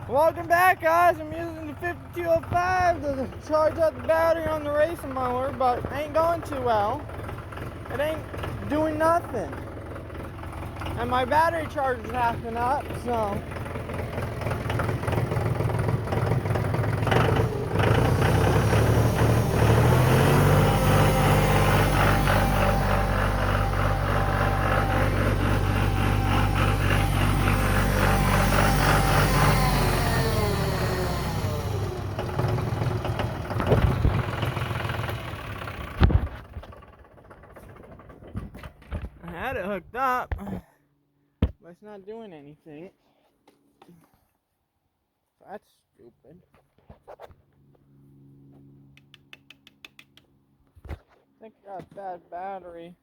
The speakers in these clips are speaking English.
Welcome back, guys. I'm using the 5205 to charge up the battery on the racing mower, but it ain't going too well. It ain't doing nothing. And my battery charge is acting up, so. I had it hooked up, but it's not doing anything. That's stupid. I think I got a bad battery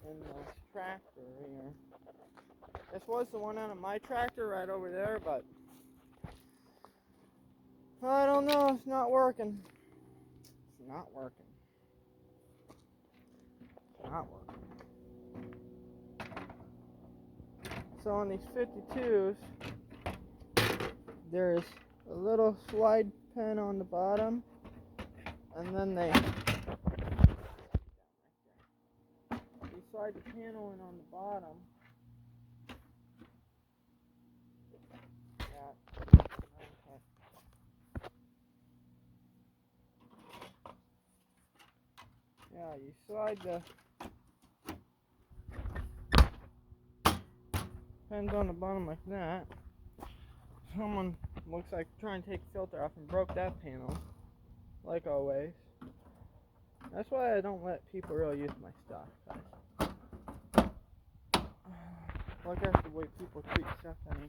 in the tractor here. This was the one out of my tractor right over there, but I don't know, it's not working. It's not working. It's not working. So on these 52s, there's a little slide pin on the bottom, and then you slide the panel in on the bottom. Yeah, you slide the pins on the bottom like that. Someone looks like trying to take the filter off and broke that panel, like always. That's why I don't let people really use my stuff, guys. Look at the way people treat stuff. I mean,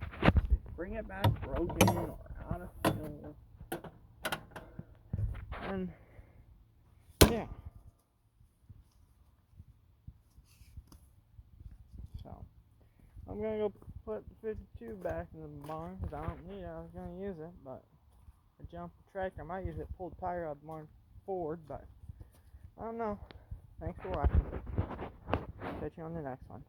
bring it back broken or out of fill. And yeah. So I'm gonna go put the 52 back in the barn because I don't need it. I was gonna use it, but I jumped the tractor. I might use it to pull the tire out of the barn forward, but I don't know. Thanks for watching. Catch you on the next one.